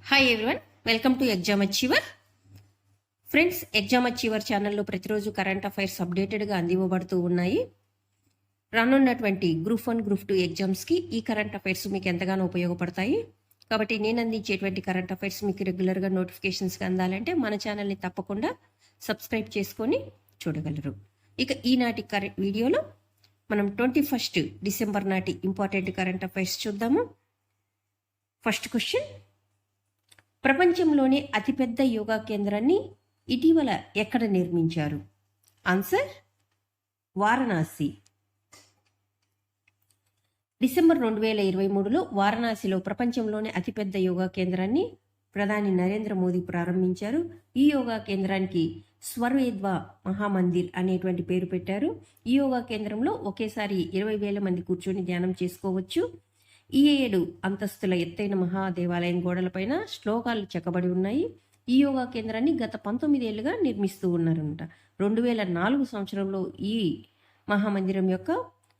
Hi everyone, welcome to exam achiever. Friends, exam achiever ఛానల్లో ప్రతిరోజు current affairs అప్డేటెడ్గా అందివ్వబడుతూ ఉన్నాయి. రానున్నటువంటి గ్రూప్ 1, గ్రూప్ 2 ఎగ్జామ్స్కి ఈ కరెంట్ అఫైర్స్ మీకు ఎంతగానో ఉపయోగపడతాయి. కాబట్టి నేను అందించేటువంటి కరెంట్ అఫైర్స్ మీకు రెగ్యులర్గా నోటిఫికేషన్స్గా అందాలంటే మన ఛానల్ని తప్పకుండా సబ్స్క్రైబ్ చేసుకొని చూడగలరు. ఇక ఈనాటి వీడియోలో మనం 21 డిసెంబర్ నాటి ఇంపార్టెంట్ కరెంట్ అఫైర్స్ చూద్దాము. ఫస్ట్ క్వశ్చన్: ప్రపంచంలోనే అతిపెద్ద యోగా కేంద్రాన్ని ఇటీవల ఎక్కడ నిర్మించారు? ఆన్సర్: వారణాసి. డిసెంబర్ 2023లో వారణాసిలో ప్రపంచంలోనే అతిపెద్ద యోగా కేంద్రాన్ని ప్రధాని నరేంద్ర మోదీ ప్రారంభించారు. ఈ యోగా కేంద్రానికి స్వర్వేద్వా మహామందిర్ అనేటువంటి పేరు పెట్టారు. ఈ యోగా కేంద్రంలో ఒకేసారి 20,000 మంది కూర్చొని ధ్యానం చేసుకోవచ్చు. ఈ 7 అంతస్తుల ఎత్తైన మహాదేవాలయం గోడలపైన శ్లోకాలు చెక్కబడి ఉన్నాయి. ఈ యోగా కేంద్రాన్ని గత 19 ఏళ్లుగా నిర్మిస్తూ ఉన్నారన్నమాట. 2004 సంవత్సరంలో ఈ మహామందిరం యొక్క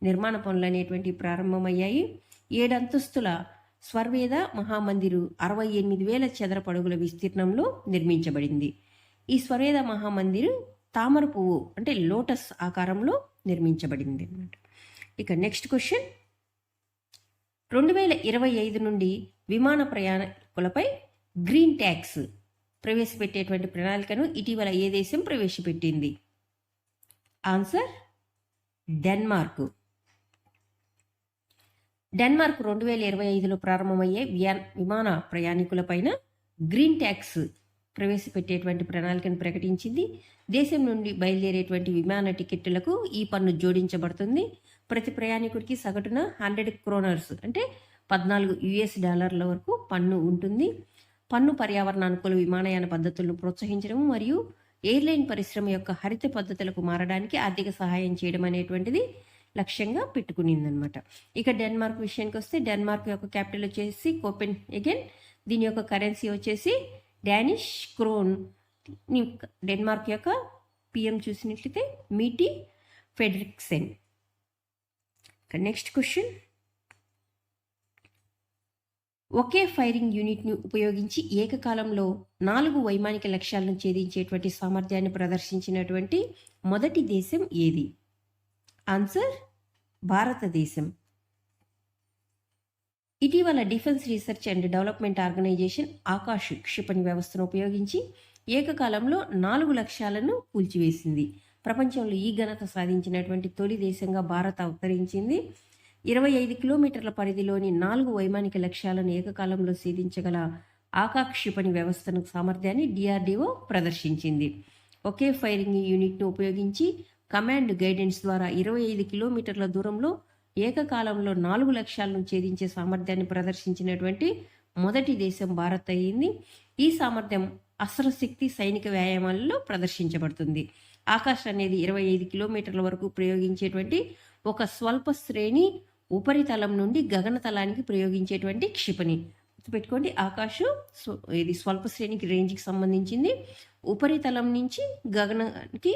నిర్మాణ పనులు అనేటువంటి ప్రారంభమయ్యాయి. 7 అంతస్తుల స్వర్వేద మహామందిరు 68,000 చదరపు అడుగుల విస్తీర్ణంలో నిర్మించబడింది. ఈ స్వర్వేద మహామందిరు తామర పువ్వు అంటే లోటస్ ఆకారంలో నిర్మించబడింది అన్నమాట. ఇక నెక్స్ట్ క్వశ్చన్: 2025 నుండి విమాన ప్రయాణికులపై గ్రీన్ ట్యాక్స్ ప్రవేశపెట్టేటువంటి ప్రణాళికను ఇటీవల ఏ దేశం ప్రవేశపెట్టింది? Answer: Denmark. డెన్మార్క్ 2025లో ప్రారంభమయ్యే విమాన ప్రయాణికులపైన గ్రీన్ ట్యాక్స్ ప్రవేశపెట్టేటువంటి ప్రణాళికను ప్రకటించింది. దేశం నుండి బయలుదేరేటువంటి విమాన టికెట్లకు ఈ పన్ను జోడించబడుతుంది. ప్రతి ప్రయాణికుడికి సగటున 100 క్రోనర్స్ అంటే $14 వరకు పన్ను ఉంటుంది. పన్ను పర్యావరణ అనుకూల విమానయాన పద్ధతులను ప్రోత్సహించడం మరియు ఎయిర్లైన్ పరిశ్రమ యొక్క హరిత పద్ధతులకు మారడానికి ఆర్థిక సహాయం చేయడం అనేటువంటిది లక్ష్యంగా పెట్టుకునిందనమాట. ఇక డెన్మార్క్ విషయానికి వస్తే డెన్మార్క్ యొక్క క్యాపిటల్ వచ్చేసి కోపెన్హేగన్. దీని యొక్క కరెన్సీ వచ్చేసి డానిష్ క్రోన్. డెన్మార్క్ యొక్క పిఎం చూసినట్లయితే మీటీ ఫెడ్రిక్సెన్. నెక్స్ట్ క్వశ్చన్: ఒకే ఫైరింగ్ యూనిట్ను ఉపయోగించి ఏకకాలంలో 4 వైమానిక లక్ష్యాలను ఛేదించేటువంటి సామర్థ్యాన్ని ప్రదర్శించినటువంటి మొదటి దేశం ఏది? ఆన్సర్: భారతదేశం. ఇటీవల defence research and development organisation Akash క్షిపణి వ్యవస్థను ఉపయోగించి ఏకకాలంలో 4 లక్ష్యాలను కూల్చివేసింది. ప్రపంచంలో ఈ ఘనత సాధించినటువంటి తొలి దేశంగా భారత్ అవతరించింది. 25 కిలోమీటర్ల పరిధిలోని 4 వైమానిక లక్ష్యాలను ఏకకాలంలో ఛేదించగల ఆకాశ్ క్షిపణి వ్యవస్థను సామర్థ్యాన్ని DRDO ప్రదర్శించింది. ఒకే ఫైరింగ్ యూనిట్ను ఉపయోగించి కమాండ్ గైడెన్స్ ద్వారా 25 కిలోమీటర్ల దూరంలో ఏకకాలంలో 4 లక్ష్యాలను ఛేదించే సామర్థ్యాన్ని ప్రదర్శించినటువంటి మొదటి దేశం భారత్ అయ్యింది. ఈ సామర్థ్యం అస్త్రశక్తి సైనిక వ్యాయామాలలో ప్రదర్శించబడుతుంది. ఆకాశ్ అనేది 25 కిలోమీటర్ల వరకు ప్రయోగించేటువంటి ఒక స్వల్ప శ్రేణి ఉపరితలం నుండి గగనతలానికి ప్రయోగించేటువంటి క్షిపణి. గుర్తుపెట్టుకోండి, ఆకాశ్ ఇది స్వల్ప శ్రేణికి రేంజ్కి సంబంధించింది. ఉపరితలం నుంచి గగనానికి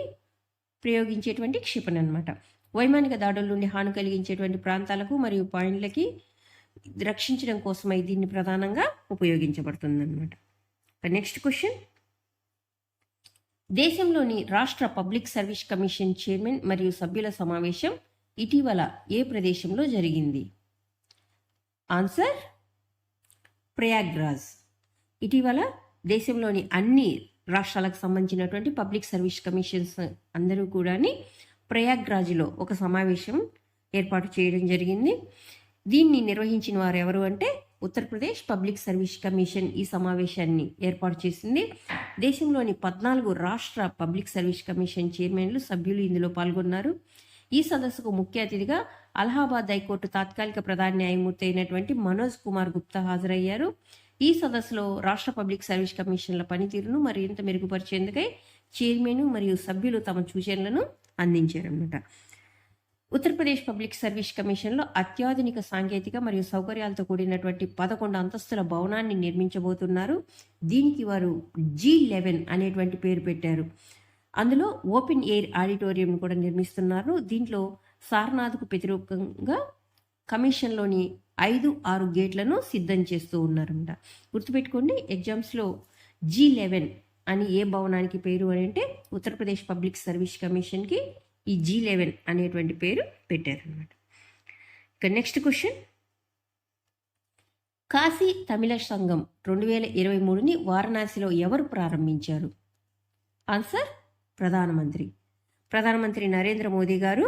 ప్రయోగించేటువంటి క్షిపణి అన్నమాట. వైమానిక దాడుల నుండి హాని కలిగించేటువంటి ప్రాంతాలకు మరియు పాయింట్లకి రక్షించడం కోసమై దీన్ని ప్రధానంగా ఉపయోగించబడుతుంది అన్నమాట. నెక్స్ట్ క్వశ్చన్: దేశంలోని రాష్ట్ర పబ్లిక్ సర్వీస్ కమిషన్ చైర్మన్ మరియు సభ్యుల సమావేశం ఇటీవల ఏ ప్రదేశంలో జరిగింది? ఆన్సర్: ప్రయాగ్రాజ్. ఇటీవల దేశంలోని అన్ని రాష్ట్రాలకు సంబంధించినటువంటి పబ్లిక్ సర్వీస్ కమిషన్స్ అందరూ కూడా ప్రయాగ్రాజ్లో ఒక సమావేశం ఏర్పాటు చేయడం జరిగింది. దీన్ని నిర్వహించిన వారు ఎవరు అంటే ఉత్తరప్రదేశ్ పబ్లిక్ సర్వీస్ కమిషన్ ఈ సమావేశాన్ని ఏర్పాటు చేసింది. దేశంలోని 14 రాష్ట్ర పబ్లిక్ సర్వీస్ కమిషన్ చైర్మన్లు సభ్యులు ఇందులో పాల్గొన్నారు. ఈ సదస్సుకు ముఖ్య అతిథిగా అలహాబాద్ హైకోర్టు తాత్కాలిక ప్రధాన న్యాయమూర్తి అయినటువంటి మనోజ్ కుమార్ గుప్తా హాజరయ్యారు. ఈ సదస్సులో రాష్ట్ర పబ్లిక్ సర్వీస్ కమిషన్ల పనితీరును మరింత మెరుగుపరిచేందుకై చైర్మన్ మరియు సభ్యులు తమ సూచనలను అందించారన్నమాట. ఉత్తరప్రదేశ్ పబ్లిక్ సర్వీస్ కమిషన్లో అత్యాధునిక సాంకేతిక మరియు సౌకర్యాలతో కూడినటువంటి 11 అంతస్తుల భవనాన్ని నిర్మించబోతున్నారు. దీనికి వారు G11 అనేటువంటి పేరు పెట్టారు. అందులో ఓపెన్ ఎయిర్ ఆడిటోరియం కూడా నిర్మిస్తున్నారు. దీంట్లో సారనాథ్కు వ్యతిరేకంగా కమిషన్లోని 5-6 గేట్లను సిద్ధం చేస్తూ ఉన్నారన్నమాట. గుర్తుపెట్టుకోండి, ఎగ్జామ్స్లో G11 అని ఏ భవనానికి పేరు అని అంటే ఉత్తరప్రదేశ్ పబ్లిక్ సర్వీస్ కమిషన్కి ఈ G11 అనేటువంటి పేరు పెట్టారనమాట. ఇక నెక్స్ట్ క్వశ్చన్, కాశీ తమిళ సంఘం 2023ని వారణాసిలో ఎవరు ప్రారంభించారు? ఆన్సర్ ప్రధానమంత్రి నరేంద్ర మోదీ గారు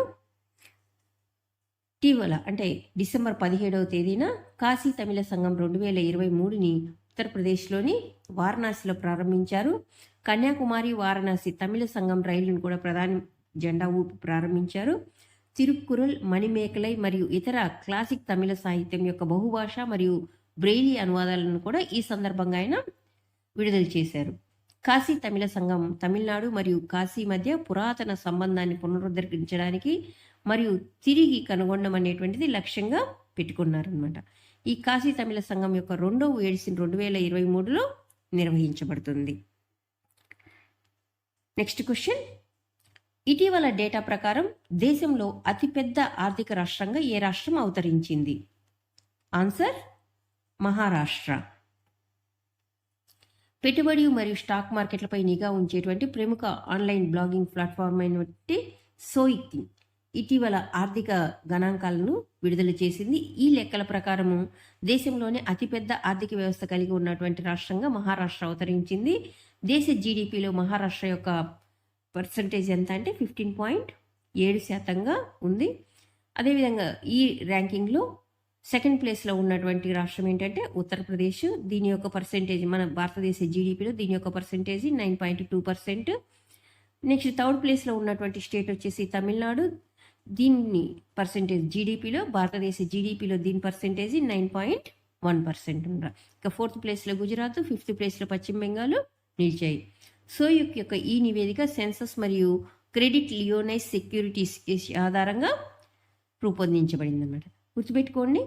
ఇటీవల అంటే డిసెంబర్ 17వ తేదీన కాశీ తమిళ సంఘం 2023ని ఉత్తరప్రదేశ్లోని వారణాసిలో ప్రారంభించారు. కన్యాకుమారి వారణాసి తమిళ సంఘం రైలును కూడా ప్రధాని జెండా ఊపి ప్రారంభించారు. తిరుక్కురల్, మణిమేకలై మరియు ఇతర క్లాసిక్ తమిళ సాహిత్యం యొక్క బహుభాష మరియు బ్రెయిలీ అనువాదాలను కూడా ఈ సందర్భంగా ఆయన విడుదల చేశారు. కాశీ తమిళ సంఘం తమిళనాడు మరియు కాశీ మధ్య పురాతన సంబంధాన్ని పునరుద్ధరించడానికి మరియు తిరిగి కనుగొనడం అనేటువంటిది లక్ష్యంగా పెట్టుకున్నారనమాట. ఈ కాశీ తమిళ సంఘం యొక్క 2వ ఎడిషన్ 2023లో నిర్వహించబడుతుంది. నెక్స్ట్ క్వశ్చన్, ఇటీవల డేటా ప్రకారం దేశంలో అతిపెద్ద ఆర్థిక రాష్ట్రంగా ఏ రాష్ట్రం అవతరించింది? ఆన్సర్ మహారాష్ట్ర. పెట్టుబడి మరియు స్టాక్ మార్కెట్లపై నిఘా ఉంచేటువంటి ప్రముఖ ఆన్లైన్ బ్లాగింగ్ ప్లాట్ఫామ్ అయినటువంటి సోయిక్ ఇటీవల ఆర్థిక గణాంకాలను విడుదల చేసింది. ఈ లెక్కల ప్రకారము దేశంలోనే అతిపెద్ద ఆర్థిక వ్యవస్థ కలిగి ఉన్నటువంటి రాష్ట్రంగా మహారాష్ట్ర అవతరించింది. దేశ జీడిపిలో మహారాష్ట్ర యొక్క పర్సంటేజ్ ఎంత అంటే 15.7% ఉంది. అదేవిధంగా ఈ ర్యాంకింగ్లో సెకండ్ ప్లేస్లో ఉన్నటువంటి రాష్ట్రం ఏంటంటే ఉత్తరప్రదేశ్. దీని యొక్క పర్సంటేజ్ మన భారతదేశ జీడిపిలో దీని యొక్క పర్సంటేజ్ 9.2%. నెక్స్ట్ థర్డ్ ప్లేస్లో ఉన్నటువంటి స్టేట్ వచ్చేసి తమిళనాడు. దీని పర్సంటేజ్ జీడిపిలో భారతదేశ జీడిపిలో దీని పర్సంటేజ్ 9.1% ఉండరా. ఇక ఫోర్త్ ప్లేస్లో గుజరాత్, ఫిఫ్త్ ప్లేస్లో పశ్చిమ బెంగాల్ నిలిచాయి. సోయుక్ యొక్క ఈ నివేదిక సెన్సస్ మరియు క్రెడిట్ లియోనైజ్ సెక్యూరిటీస్ ఆధారంగా రూపొందించబడింది అన్నమాట. గుర్తుపెట్టుకోండి,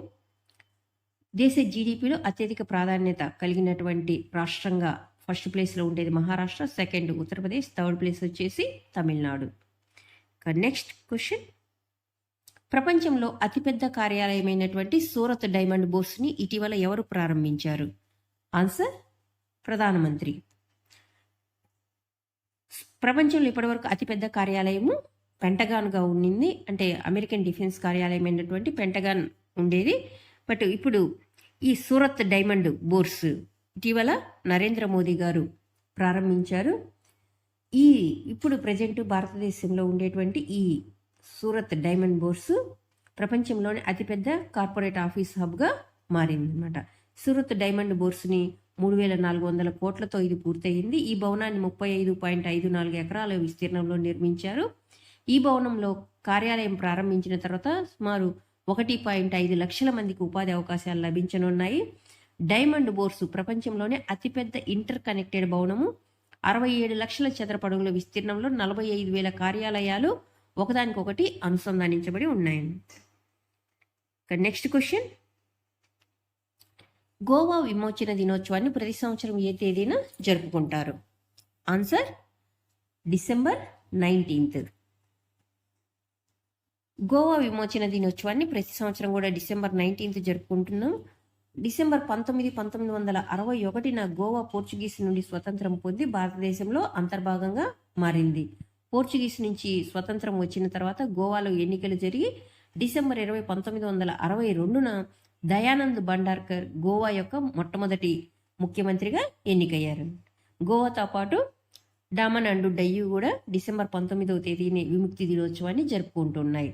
దేశ జీడిపిలో అత్యధిక ప్రాధాన్యత కలిగినటువంటి రాష్ట్రంగా ఫస్ట్ ప్లేస్లో ఉండేది Maharashtra, second Uttar Pradesh, third place వచ్చేసి తమిళనాడు. నెక్స్ట్ క్వశ్చన్, ప్రపంచంలో అతిపెద్ద కార్యాలయమైనటువంటి సూరత్ డైమండ్ బోర్స్ని ఇటీవల ఎవరు ప్రారంభించారు? ఆన్సర్ ప్రధానమంత్రి. ప్రపంచంలో ఇప్పటివరకు అతిపెద్ద కార్యాలయము పెంటగాన్గా ఉండింది. అంటే అమెరికన్ డిఫెన్స్ కార్యాలయం అయినటువంటి పెంటగాన్ ఉండేది. బట్ ఇప్పుడు ఈ సూరత్ డైమండ్ బోర్స్ ఇటీవల నరేంద్ర మోదీ గారు ప్రారంభించారు. ఇప్పుడు ప్రజెంట్ భారతదేశంలో ఉండేటువంటి ఈ సూరత్ డైమండ్ బోర్స్ ప్రపంచంలోని అతిపెద్ద కార్పొరేట్ ఆఫీస్ హబ్గా మారిందన్నమాట. సూరత్ డైమండ్ బోర్స్ని 3,400 కోట్లతో ఇది పూర్తయింది. ఈ భవనాన్ని 35.54 ఎకరాల విస్తీర్ణంలో నిర్మించారు. ఈ భవనంలో కార్యాలయం ప్రారంభించిన తర్వాత సుమారు 1.5 లక్షల మందికి ఉపాధి అవకాశాలు లభించనున్నాయి. డైమండ్ బోర్సు ప్రపంచంలోనే అతిపెద్ద ఇంటర్ కనెక్టెడ్ భవనము. 67 లక్షల చదరపడుగుల విస్తీర్ణంలో 45,000 కార్యాలయాలు ఒకదానికొకటి అనుసంధానించబడి ఉన్నాయి. నెక్స్ట్ క్వశ్చన్, గోవా విమోచన దినోత్సవాన్ని ప్రతి సంవత్సరం ఏ తేదీన జరుపుకుంటారు? Answer December 19th. గోవా విమోచన దినోత్సవాన్ని ప్రతి సంవత్సరం కూడా డిసెంబర్ 19th జరుపుకుంటున్నాం. డిసెంబర్ 1961న గోవా పోర్చుగీస్ నుండి స్వతంత్రం పొంది భారతదేశంలో అంతర్భాగంగా మారింది. పోర్చుగీస్ నుంచి స్వతంత్రం వచ్చిన తర్వాత గోవాలో ఎన్నికలు జరిగి డిసెంబర్ 20, 1962న దయానంద్ భండార్కర్ గోవా యొక్క మొట్టమొదటి ముఖ్యమంత్రిగా ఎన్నికయ్యారు. గోవాతో పాటు డామన్ అండ్ డయ్యూ కూడా డిసెంబర్ 19వ తేదీని విముక్తి దినోత్సవాన్ని జరుపుకుంటున్నాయి.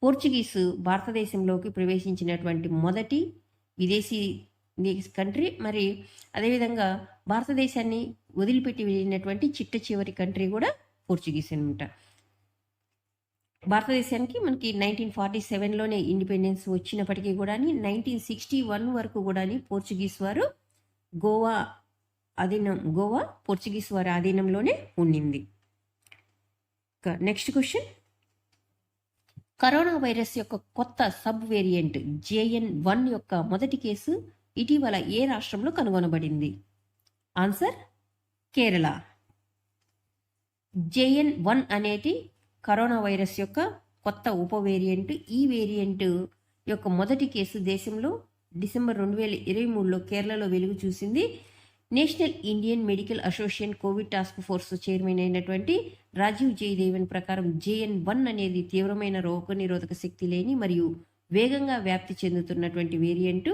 పోర్చుగీసు భారతదేశంలోకి ప్రవేశించినటువంటి మొదటి విదేశీ కంట్రీ. మరి అదేవిధంగా భారతదేశాన్ని వదిలిపెట్టి వెళ్ళినటువంటి చిట్ట చివరి కంట్రీ కూడా పోర్చుగీస్ అనమాట. భారతదేశానికి మనకి 1947లోనే ఇండిపెండెన్స్ వచ్చినప్పటికీ కూడా 1961 వరకు కూడా పోర్చుగీస్ వారు గోవా పోర్చుగీస్ వారి ఆధీనంలోనే ఉండింది. నెక్స్ట్ క్వశ్చన్, కరోనా వైరస్ యొక్క కొత్త సబ్ వేరియంట్ JN.1 యొక్క మొదటి కేసు ఇటీవల ఏ రాష్ట్రంలో కనుగొనబడింది? ఆన్సర్ కేరళ. JN.1 అనేది కరోనా వైరస్ యొక్క కొత్త ఉప వేరియంట్. ఈ వేరియంట్ యొక్క మొదటి కేసు దేశంలో డిసెంబర్ 2023లో కేరళలో వెలుగు చూసింది. National Indian medical association Covid task force chairman అయినటువంటి రాజీవ్ జయదేవన్ ప్రకారం JN.1 అనేది తీవ్రమైన రోగనిరోధక శక్తి లేని మరియు వేగంగా వ్యాప్తి చెందుతున్నటువంటి వేరియంటు.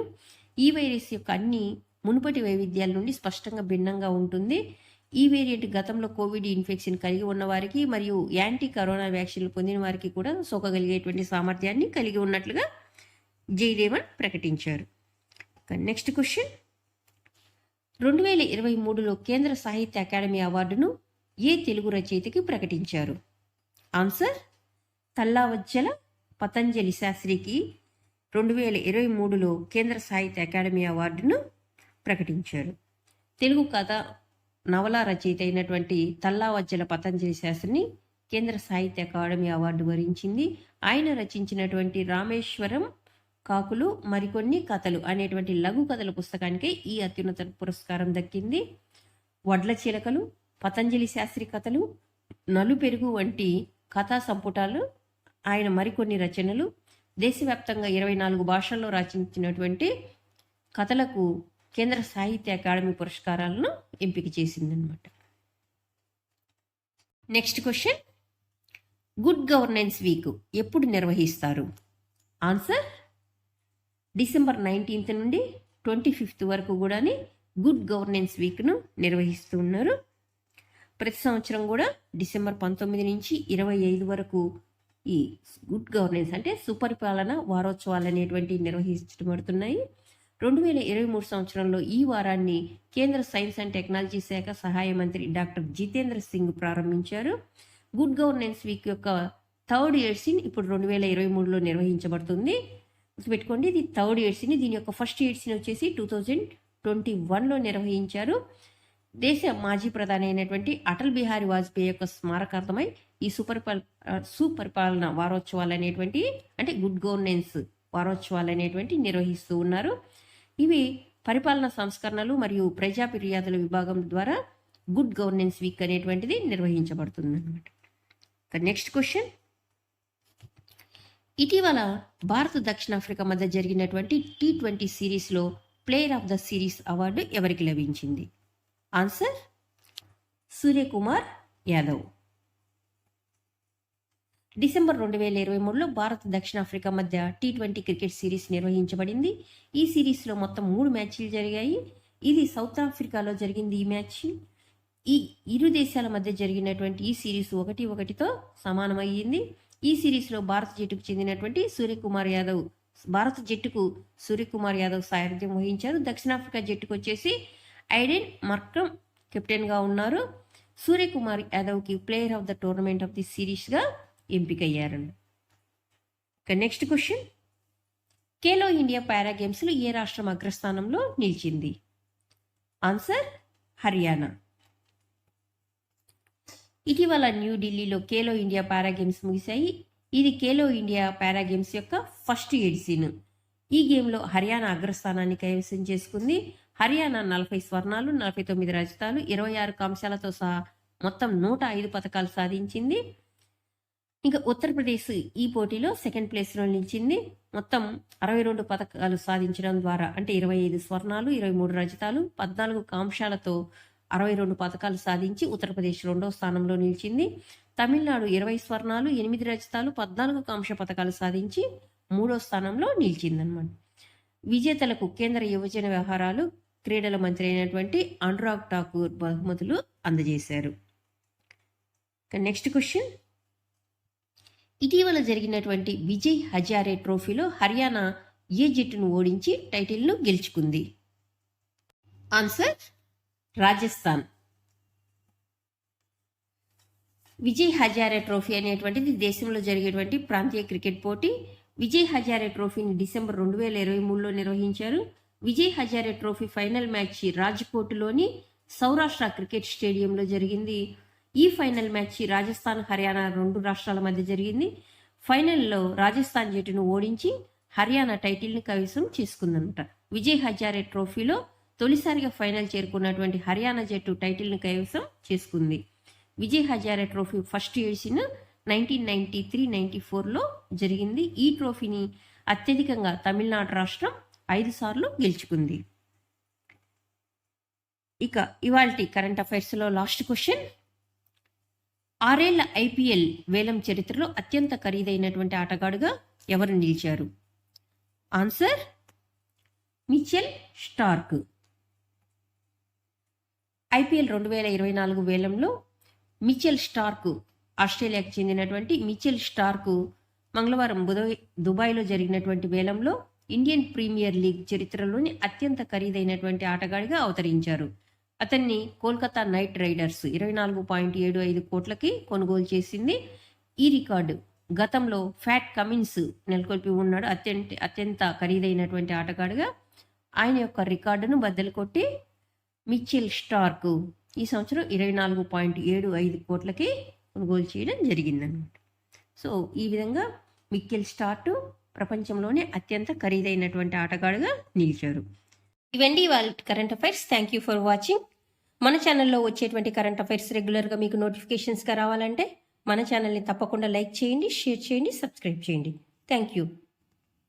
ఈ వైరస్ యొక్క అన్ని మునుపటి వైవిధ్యాల నుండి స్పష్టంగా భిన్నంగా ఉంటుంది. ఈ వేరియంట్ గతంలో కోవిడ్ ఇన్ఫెక్షన్ కలిగి ఉన్న వారికి మరియు యాంటీ కరోనా వ్యాక్సిన్లు పొందిన వారికి కూడా సోకగలిగేటువంటి సామర్థ్యాన్ని కలిగి ఉన్నట్లుగా జయదేవన్ ప్రకటించారు. నెక్స్ట్ క్వశ్చన్, 2023లో కేంద్ర సాహిత్య అకాడమీ అవార్డును ఏ తెలుగు రచయితకి ప్రకటించారు? ఆన్సర్, తల్లావజ్జల పతంజలి శాస్త్రికి 2023లో కేంద్ర సాహిత్య అకాడమీ అవార్డును ప్రకటించారు. తెలుగు కథ నవల రచయిత అయినటువంటి తల్లావజ్జల పతంజలి శాస్త్రిని కేంద్ర సాహిత్య అకాడమీ అవార్డు వరించింది. ఆయన రచించినటువంటి రామేశ్వరం కాకులు మరికొన్ని కథలు అనేటువంటి లఘు కథల పుస్తకానికి ఈ అత్యున్నత పురస్కారం దక్కింది. వడ్ల చిలకలు, పతంజలి శాస్త్రి కథలు, నలుపెరుగు వంటి కథా సంపుటాలు ఆయన మరికొన్ని రచనలు, దేశవ్యాప్తంగా 24 భాషల్లో రచించినటువంటి కథలకు కేంద్ర సాహిత్య అకాడమీ పురస్కారాలను ఎంపిక చేసిందనమాట. Next question, good governance week ఎప్పుడు నిర్వహిస్తారు? ఆన్సర్, డిసెంబర్ 19 నుండి 25 వరకు కూడా గుడ్ గవర్నెన్స్ వీక్ను నిర్వహిస్తూ ఉన్నారు. ప్రతి సంవత్సరం కూడా డిసెంబర్ 19 నుంచి 25 వరకు ఈ గుడ్ గవర్నెన్స్ అంటే సుపరిపాలన వారోత్సవాలు అనేటువంటి నిర్వహించబడుతున్నాయి. 2023 సంవత్సరంలో ఈ వారాన్ని కేంద్ర సైన్స్ అండ్ టెక్నాలజీ శాఖ సహాయ మంత్రి డాక్టర్ జితేంద్ర సింగ్ ప్రారంభించారు. గుడ్ గవర్నెన్స్ వీక్ యొక్క థర్డ్ ఎడిషన్ ఇప్పుడు 2023లో నిర్వహించబడుతుంది. గుర్తుపెట్టుకోండి, ఇది థర్డ్ ఎడిషన్. దీని యొక్క ఫస్ట్ ఎడిషన్ వచ్చేసి 2021లో నిర్వహించారు. దేశ మాజీ ప్రధాని అయినటువంటి అటల్ బిహారీ వాజ్పేయి యొక్క స్మారకార్థమై ఈ సుపరిపాలన వారోత్సవాలు అనేటువంటి అంటే గుడ్ గవర్నెన్స్ వారోత్సవాలు అనేటువంటి నిర్వహిస్తూ ఉన్నారు. ఇవి పరిపాలన సంస్కరణలు మరియు ప్రజా ఫిర్యాదుల విభాగం ద్వారా గుడ్ గవర్నెన్స్ వీక్ అనేటువంటిది నిర్వహించబడుతుంది అన్నమాట. నెక్స్ట్ క్వశ్చన్, ఇటీవల భారత్ దక్షిణాఫ్రికా మధ్య జరిగినటువంటి T20 సిరీస్లో player of the series award ఎవరికి లభించింది? ఆన్సర్, సూర్యకుమార్ యాదవ్. డిసెంబర్ 2023లో భారత్ దక్షిణాఫ్రికా మధ్య T20 క్రికెట్ సిరీస్ నిర్వహించబడింది. ఈ సిరీస్లో మొత్తం 3 మ్యాచ్లు జరిగాయి. ఇది సౌత్ ఆఫ్రికాలో జరిగింది. ఈ మ్యాచ్ ఈ ఇరు దేశాల మధ్య జరిగినటువంటి ఈ సిరీస్ 1-1తో సమానమయ్యింది. ఈ సిరీస్లో భారత జట్టుకు చెందినటువంటి భారత జట్టుకు సూర్యకుమార్ యాదవ్ సారథ్యం వహించారు. దక్షిణాఫ్రికా జట్టుకు వచ్చేసి ఐడెన్ మార్క్రమ్ కెప్టెన్గా ఉన్నారు. సూర్యకుమార్ యాదవ్కి player of the tournament of the సిరీస్గా ఎంపికయ్యారండి. Next question, Khelo India para గేమ్స్లో ఏ రాష్ట్రం అగ్రస్థానంలో నిలిచింది? ఆన్సర్, హర్యానా. ఇటీవల న్యూఢిల్లీలో ఖేలో ఇండియా పారా గేమ్స్ ముగిశాయి. ఇది ఖేలో ఇండియా పారా గేమ్స్ యొక్క ఫస్ట్ ఎడిషన్. ఈ గేమ్లో హర్యానా అగ్రస్థానాన్ని కైవసం చేసుకుంది. హర్యానా 40 స్వర్ణాలు, 49 రజతాలు, 26 కాంస్యాలతో సహా మొత్తం 105 పథకాలు సాధించింది. ఇంకా ఉత్తరప్రదేశ్ ఈ పోటీలో సెకండ్ ప్లేస్లో నిలిచింది. మొత్తం 62 పథకాలు సాధించడం ద్వారా అంటే 25 స్వర్ణాలు, 23 రజతాలు, 14 కాంస్యాలతో 62 పథకాలు సాధించి ఉత్తరప్రదేశ్ 2వ స్థానంలో నిలిచింది. తమిళనాడు 20 స్వర్ణాలు, 8 రజతాలు, 14 కాంస్య పథకాలు సాధించి 3వ స్థానంలో నిలిచిందన్నమాట. విజేతలకు కేంద్ర యువజన వ్యవహారాలు క్రీడల మంత్రి అయినటువంటి అనురాగ్ ఠాకూర్ బహుమతులు అందజేశారు. నెక్స్ట్ క్వశ్చన్, ఇటీవల జరిగినటువంటి విజయ్ హజారే ట్రోఫీలో హర్యానా ఏ జట్టును ఓడించి టైటిల్ను గెలుచుకుంది? ఆన్సర్, రాజస్థాన్. విజయ్ హజారే ట్రోఫీ అనేటువంటిది దేశంలో జరిగేటువంటి ప్రాంతీయ క్రికెట్ పోటీ. విజయ్ హజారే ట్రోఫీని డిసెంబర్ 2023లో నిర్వహించారు. Vijay Hazare trophy final match రాజ్కోట్లోని సౌరాష్ట్ర క్రికెట్ స్టేడియంలో జరిగింది. ఈ ఫైనల్ మ్యాచ్ రాజస్థాన్, హర్యానా 2 రాష్ట్రాల మధ్య జరిగింది. ఫైనల్లో రాజస్థాన్ జట్టును ఓడించి హర్యానా టైటిల్ని కైవసం చేసుకుందన్నమాట. విజయ్ హజారే ట్రోఫీలో తొలిసారిగా ఫైనల్ చేరుకున్నటువంటి హర్యానా జట్టు టైటిల్ని కైవసం చేసుకుంది. Vijay Hazare trophy first edition 1993-94లో జరిగింది. ఈ ట్రోఫీని అత్యధికంగా తమిళనాడు రాష్ట్రం 5 సార్లు గెలుచుకుంది. ఇక ఇవాల్టి కరెంట్ అఫైర్స్లో లాస్ట్ క్వశ్చన్. 6 ఏళ్ల ఐపీఎల్ వేలం చరిత్రలో అత్యంత ఖరీదైనటువంటి ఆటగాడుగా ఎవరు నిలిచారు? Answer Mitchell Starc. ఐపీఎల్ 2024 వేలంలో మిచెల్ స్టార్క్, ఆస్ట్రేలియాకు చెందినటువంటి మిచెల్ స్టార్క్ మంగళవారం దుబాయ్లో జరిగినటువంటి వేలంలో ఇండియన్ ప్రీమియర్ లీగ్ చరిత్రలోని అత్యంత ఖరీదైనటువంటి ఆటగాడిగా అవతరించారు. అతన్ని కోల్కతా నైట్ రైడర్స్ 24.75 కోట్లకి కొనుగోలు చేసింది. ఈ రికార్డు గతంలో ఫ్యాట్ కమిన్స్ నెలకొల్పి ఉన్నాడు. అత్యంత ఖరీదైనటువంటి ఆటగాడిగా ఆయన యొక్క రికార్డును బద్దలు కొట్టి మిచెల్ స్టార్క్ ఈ సంవత్సరం 24.75 కోట్లకి కొనుగోలు చేయడం జరిగిందన్నమాట. సో ఈ విధంగా మిచెల్ స్టార్క్ ప్రపంచంలోనే అత్యంత ఖరీదైనటువంటి ఆటగాడుగా నిలిచారు. ఇవండి వాళ్ళ current affairs. Thank you for watching. మన ఛానల్లో వచ్చేటువంటి కరెంట్ అఫైర్స్ రెగ్యులర్గా మీకు నోటిఫికేషన్స్గా రావాలంటే మన ఛానల్ని తప్పకుండా లైక్ చేయండి, షేర్ చేయండి, సబ్స్క్రైబ్ చేయండి. Thank you.